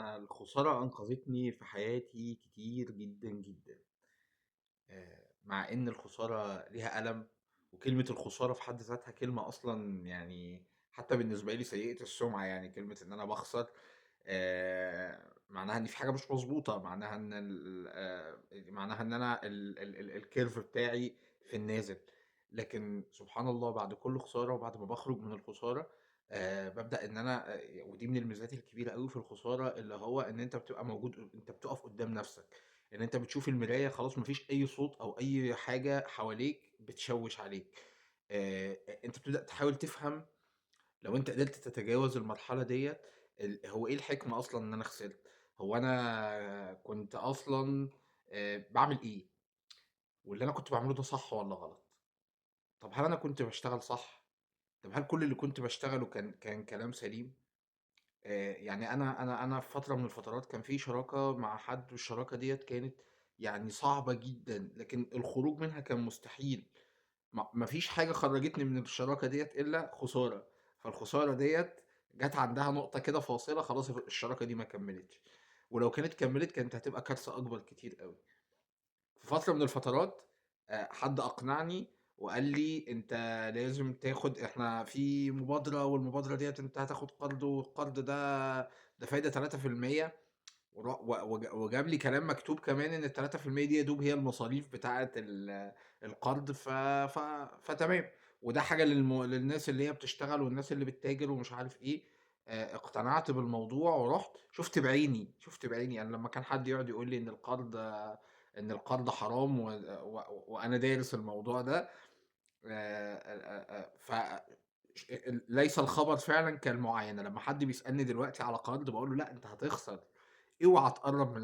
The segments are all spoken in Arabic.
أنا الخسارة أنقذتني في حياتي كتير جدًا، جدًا. مع إن الخسارة ليها ألم، وكلمة الخسارة في حد ذاتها كلمة أصلًا يعني حتى بالنسبة لي سيئة السُمعة، يعني كلمة إن أنا باخسر معناها إن في حاجة مش مضبوطة، معناها إن معناها إن أنا الcurve بتاعي في النازل. لكن سبحان الله بعد كل خسارة وبعد ما باخرج من الخسارة بابدأ إن أنا ودي من الميزات الكبيرة أوي في الخسارة، اللي هو إن أنت بتبقى موجود أنت بتقف قدّام نَفْسك. إن أنت بتشوف المراية خلاص ما فيش أي صوت أو أي حاجة حواليك بتشوِّش عليك. أنت بتبدأ تحاول تفهم لو أنت قدرت تتجاوز المرحلة ديّة هو إيه الحكمة أصلًا إن أنا خسرت؟ هو أنا كنت أصلًا باعمل إيه؟ واللي أنا كنت باعمله ده صح والّا غلط؟ طب هل أنا كنت باشتغل صح؟ طب هل كل اللي كنت باشتغله كان كلام سليم؟ يعني أنا في فترة من الفترات كان في شراكة مع حد والشراكة ديّة كانت يعني صعبة جدًا، لكن الخروج منها كان مستحيل. ما فيش حاجة خرّجتني من الشراكة ديّة إلا خسارة، فالخسارة ديّة جات عندها نقطة كده فاصلة خلاص الشراكة دي ما كمّلتش، ولو كانت كمّلت كانت هتبقى كارثة أكبر كتير أوي. في فترة من الفترات حد أقنعني وقال لي: "أنت لازم تاخد إحنا في مبادرة والمبادرة ديّة أنت هتاخد قرض والقرض ده فايدة 3%." ور و وج وجاب لي كلام مكتوب كمان إن ال3% دي يا دوب هي المصاريف بتاعة القرض ف فتمام. وده حاجة للناس اللي هي بتشتغل والناس اللي بتتاجر ومش عارف إيه. اقتنعت بالموضوع ورُحت شُفت بعيني، شُفت بعيني. يعني لمّا كان حد يقعد يقول لي إن القرض حرام وأنا دارس الموضوع ده. ف ش ليس الخبر فعلًا كالمعاينة. لمّا حد بيسألني دلوقتي على قرض باقول له: "لأ، أنت هتخسر، اوعى تقرّب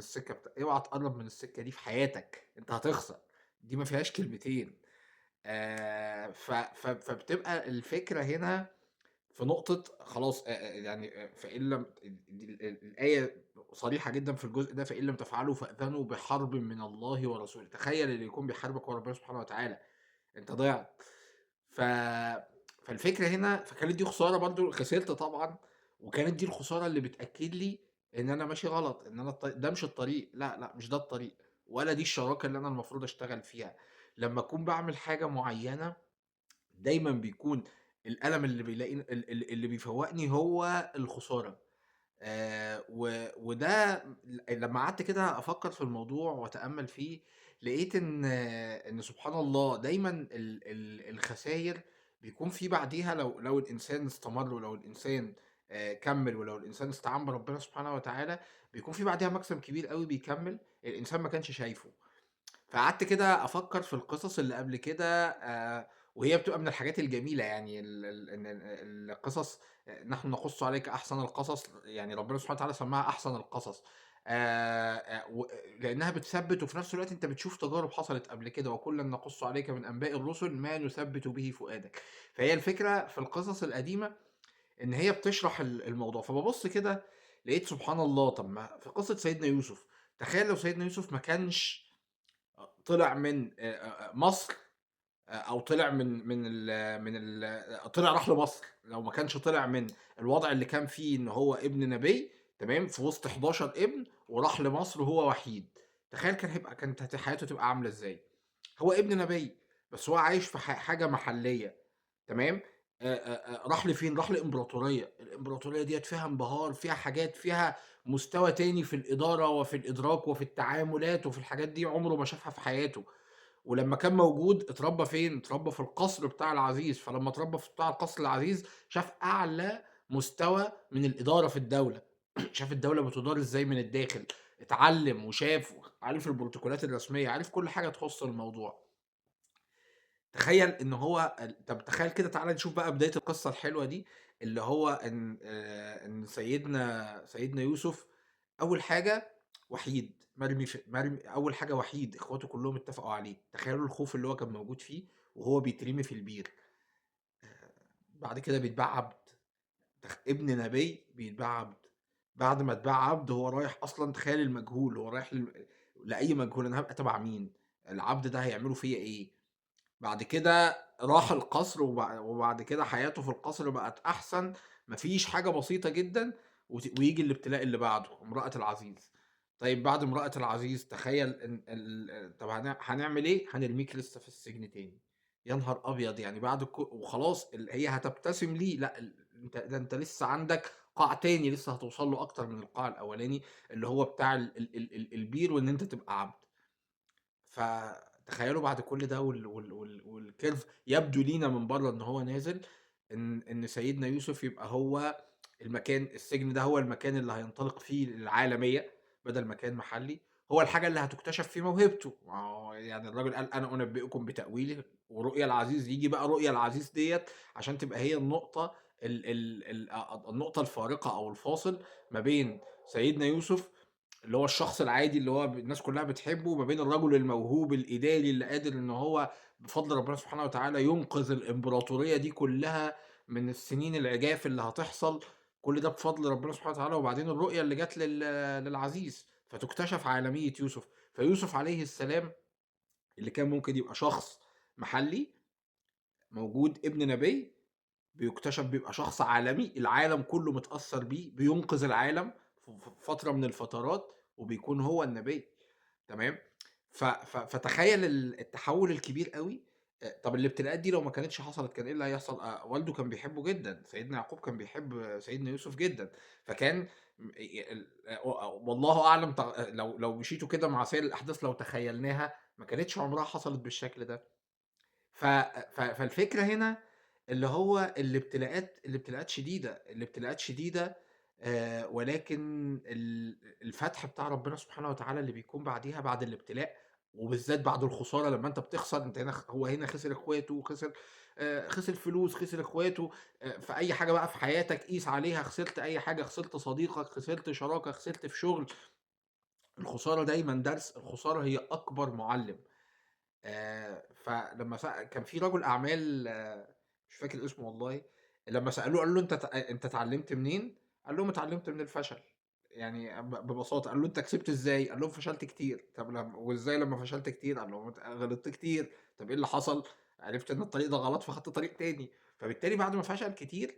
من السكة دي في حياتك، أنت هتخسر." دي ما فيهاش كلمتين. ف ف فبتبقى الفكرة هنا في نقطة خلاص يعني فإن لم دي الآية صريحة جدًا في الجزء ده، "فإن لم تفعلوا فأذنوا بحرب من الله ورسوله." تخيل اللي يكون بيحاربك هو ربنا سبحانه وتعالى، أنت ضِعت. ف فالفكرة هنا فكانت دي خسارة برضه خسرت طبعًا، وكانت دي الخسارة اللي بتأكد لي إن أنا ماشي غلط، إن أنا ده مش الطريق، لأ، لأ، مش ده الطريق، ولا دي الشراكة اللي أنا المفروض أشتغل فيها. لمّا أكون باعمل حاجة معيّنة دايمًا بيكون الألم اللي بيلاقيني اللي بيفوّقني هو الخسارة. وده لمّا قعدت كده أفكّر في الموضوع وأتأمّل فيه، لقيت إن سبحان الله دايمًا الخساير بيكون في بعديها لو الإنسان استمر ولو الإنسان كمّل ولو الإنسان استعان بربنا سبحانه وتعالى، بيكون في بعديها مكسب كبير أوي بيكمّل الإنسان ما كانش شايفه. فقعدت كده أفكّر في القصص اللي قبل كده وهي بتبقى من الحاجات الجميلة يعني ال ال إن القصص نحن نقُص عليك أحسن القصص، يعني ربنا سبحانه وتعالى سمّاها أحسن القصص. و لإنّها بتثبِّت وفي نفس الوقت أنت بتشوف تجارب حصلت قبل كده، وكُلًا نقُص عليك من أنباء الرُّسُل ما نثبِّت به فؤادك. فهي الفكرة في القصص القديمة إن هي بتشرح الموضوع. فبابُص كده لقيت سبحان الله، طَب ما في قصة سيدنا يوسف، تخيل لو سيدنا يوسف ما كانش طلع من مصر أو طلع طلع راح لمصر. لو ما كانش طلع من الوضع اللي كان فيه إن هو ابن نبي تمام، في وسط 11 ابن وراح لمصر وهو وحيد، تخيل كانت حياته تبقى عاملة إزاي؟ هو ابن نبي، بس هو عايش في حاجة محلية تمام. راح لفين؟ راح لإمبراطورية، الإمبراطورية ديّة فيها انبهار، فيها حاجات، فيها مستوى تاني في الإدارة وفي الإدراك وفي التعاملات وفي الحاجات دي عمره ما شافها في حياته. ولمّا كان موجود اتربى فين؟ اتربى في القصر بتاع العزيز، فلمّا اتربى في بتاع القصر العزيز شاف أعلى مستوى من الإدارة في الدولة. شاف الدولة بتُدار إزاي من الداخل، اتعلّم وشاف عارف البروتوكولات الرسمية، عارف كل حاجة تخُص الموضوع. تخيّل إن هو طب تخيّل كده تعالَ نشوف بقى بداية القصة الحلوة دي، اللي هو إن سيدنا يوسف أول حاجة وحيد، مرمي أول حاجة وحيد، إخواته كلّهم اتفقوا عليه. تخيّلوا الخوف اللي هو كان موجود فيه وهو بيترمي في البير. بعد كده بيتباع عبد، ابن نبي بيتباع عبد. بعد ما اتباع عبد هو رايح أصلًا تخيّل المجهول، هو رايح لأي مجهول، أنا هابقى تبع مين؟ العبد ده هيعملوا فيّا إيه؟ بعد كده راح القصر وبعد كده حياته في القصر بقت أحسن. ما فيش حاجة بسيطة جدًا، وييجي الابتلاء اللي بعده، امرأة العزيز. طيب بعد امرأة العزيز تخيّل إن طب هنعمل إيه؟ هنرميك لسه في السجن تاني. يا نهار أبيض! يعني بعد وخلاص هي هتبتسم ليه، لأ أنت لسه عندك قاع تاني لسه هتوصل له أكتر من القاع الأولاني، اللي هو بتاع البير وإن أنت تبقى عبد. فتخيّلوا بعد كل ده والcurve يبدو لينا من برّه إن هو نازل، إن سيدنا يوسف يبقى هو السجن ده هو المكان اللي هينطلق فيه للعالمية بدل مكان محلي، هو الحاجة اللي هتُكتشف فيه موهبته. ما هو يعني الراجل قال أنا أنبئكم بتأويله، ورؤيا العزيز ييجي بقى رؤيا العزيز ديّة عشان تبقى هي النقطة ال ال ال النقطة الفارقة أو الفاصل ما بين سيدنا يوسف اللي هو الشخص العادي اللي هو الناس كلّها بتحبه، ما بين الرجل الموهوب الإداري اللي قادر إن هو بفضل ربنا سبحانه وتعالى ينقذ الإمبراطورية دي كلّها من السنين العجاف اللي هتحصل، كل ده بفضل ربنا سبحانه وتعالى، وبعدين الرؤية اللي جات للعزيز، فتُكتشف عالمية يوسف. فيوسف عليه السلام اللي كان ممكن يبقى شخص محلي موجود ابن نبي، بيُكتشف بيبقى شخص عالمي، العالم كلّه متأثّر بيه، بينقذ العالم في فترة من الفترات، وبيكون هو النبي. تمام. فتخيّل التحوّل الكبير أوي. طَب الابتلاءات دي لو ما كانتش حصلت كان إيه اللي هيحصل؟ والده كان بيحبه جدًا، سيدنا يعقوب كان بيحب سيدنا يوسف جدًا، فكان م ي ال والله أعلم لو مشيتوا كده مع سير الأحداث لو تخيّلناها، ما كانتش عمرها حصلت بالشكل ده. ف فالفكرة هنا اللي هو الابتلاءات شديدة، الابتلاءات شديدة. ولكن الفتح بتاع ربنا سبحانه وتعالى اللي بيكون بعديها بعد الابتلاء، وبالذات بعد الخسارة لمّا أنت بتخسر. أنت هنا هو هنا خسر إخواته، خسر فلوس، خسر إخواته. في أي حاجة بقى في حياتك قيس عليها، خسرت أي حاجة، خسرت صديقك، خسرت شراكة، خسرت في شغل. الخسارة دايمًا درس، الخسارة هي أكبر مُعلِّم. فلمّا كان في رجل أعمال مش فاكر اسمه والله، لمّا سألوه قالوا له: "أنت اتعلمت منين؟" قال لهم: "اتعلمت من الفشل." يعني ببساطة. قالوا له: "أنت كسبت إزاي؟" قال لهم: "فشلت كتير." طب وإزاي لمّا فشلت كتير؟ قال لهم: غلطت كتير." طب إيه اللي حصل؟ عرفت إن الطريق ده غلط فخدت طريق تاني. فبالتالي بعد ما فشل كتير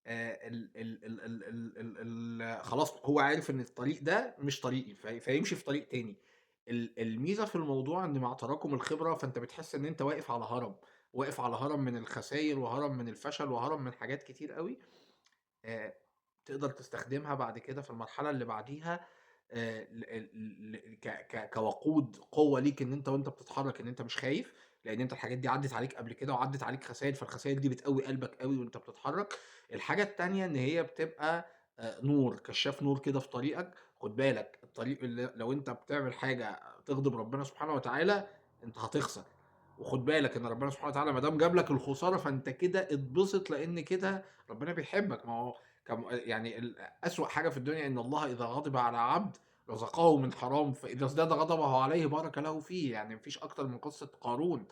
ال ال ال ال ال ال ال خلاص هو عارف إن الطريق ده مش طريقي، فيمشي في طريق تاني. الميزة في الموضوع إن مع تراكم الخبرة، فأنت بتحس إن أنت واقف على هرم، واقف على هرم من الخساير، وهرم من الفشل، وهرم من حاجات كتير أوي. آآ تقدر تستخدمها بعد كده في المرحلة اللي بعديها ل ل ك ك كوقود قوة ليك إن أنت وأنت بتتحرك إن أنت مش خايف، لإن أنت الحاجات دي عدِّت عليك قبل كده وعدِّت عليك خساير، فالخساير دي بتقوي قلبك أوي وأنت بتتحرك. الحاجة التانية إن هي بتبقى نور، كشاف نور كده في طريقك. خُد بالك الطريق اللي لو أنت بتعمل حاجة تغضب ربنا سبحانه وتعالى، أنت هتخسر. وخُد بالك إن ربنا سبحانه وتعالى ما دام جاب لك الخسارة، فأنت كده اتبسط لإن كده ربنا بيحبك. ما هو يعني أسوأ حاجة في الدنيا إن الله إذا غضب على عبد رزقه من حرام، فإذا ازداد غضبه عليه بارك له فيه. يعني ما فيش أكتر من قصة قارون.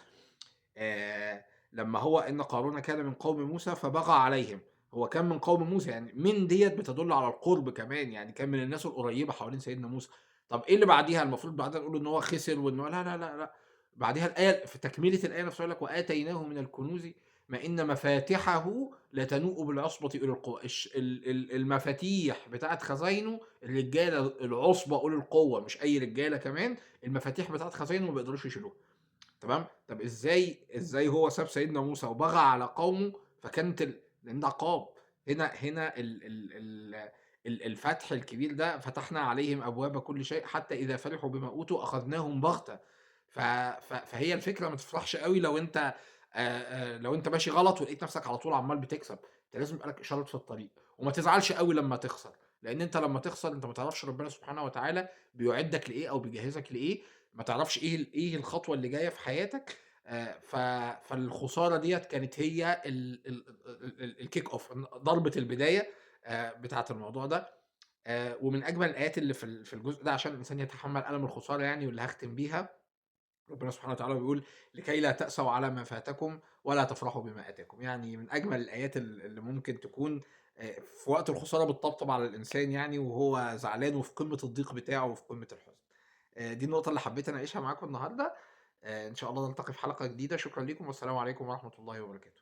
لمّا هو إن قارون كان من قوم موسى فبغى عليهم. هو كان من قوم موسى، يعني من ديّة بتدل على القرب كمان، يعني كان من الناس القريبة حوالين سيدنا موسى. طب إيه اللي بعديها؟ المفروض بعدها نقول إن هو خسر وإن هو لا، لا، لا، لأ. بعديها الآية في تكملة الآية نفسها يقول لك: "وآتيناه من الكنوز ما إن مفاتحه لتنوء بالعصبة أولي القوة." المفاتيح بتاعة خزاينه الرجالة العُصبة أولي القوة، مش أي رجالة كمان. المفاتيح بتاعة خزاينه ما بيقدروش يشيلوها. تمام. طب إزاي هو ساب سيدنا موسى وبغى على قومه، فكانت لأن ده عقاب. هنا الفتح الكبير ده، فتحنا عليهم أبواب كل شيء حتى إذا فرحوا بما أوتوا أخذناهم بغتة. فهي الفكرة ما تفرحش أوي لو أنت ماشي غلط ولقيت نفسك على طول عمّال بتكسب. أنت لازم يبقى لك إشارات في الطريق، وما تزعلش أوي لمّا تخسر، لأن أنت لمّا تخسر أنت ما تعرفش ربنا سبحانه وتعالى بيعدك لإيه أو بيجهزك لإيه. ما تعرفش إيه الخطوة اللي جاية في حياتك. ف فالخسارة ديّة كانت هي الkick off ضربة البداية بتاعة الموضوع ده. ومن أجمل الآيات اللي في الجزء ده عشان الإنسان يتحمّل ألم الخسارة يعني واللي هاختم بيها، ربنا سبحانه وتعالى بيقول: "لكي لا تأسوا على ما فاتكم ولا تفرحوا بما آتاكم." يعني من أجمل الآيات اللي ممكن تكون في وقت الخسارة بتطبطب على الإنسان يعني وهو زعلان وفي قمة الضيق بتاعه وفي قمة الحزن. دي النقطة اللي حبيت أناقشها معاكم النهارده. إن شاء الله نلتقي في حلقة جديدة. شكرًا ليكم والسلام عليكم ورحمة الله وبركاته.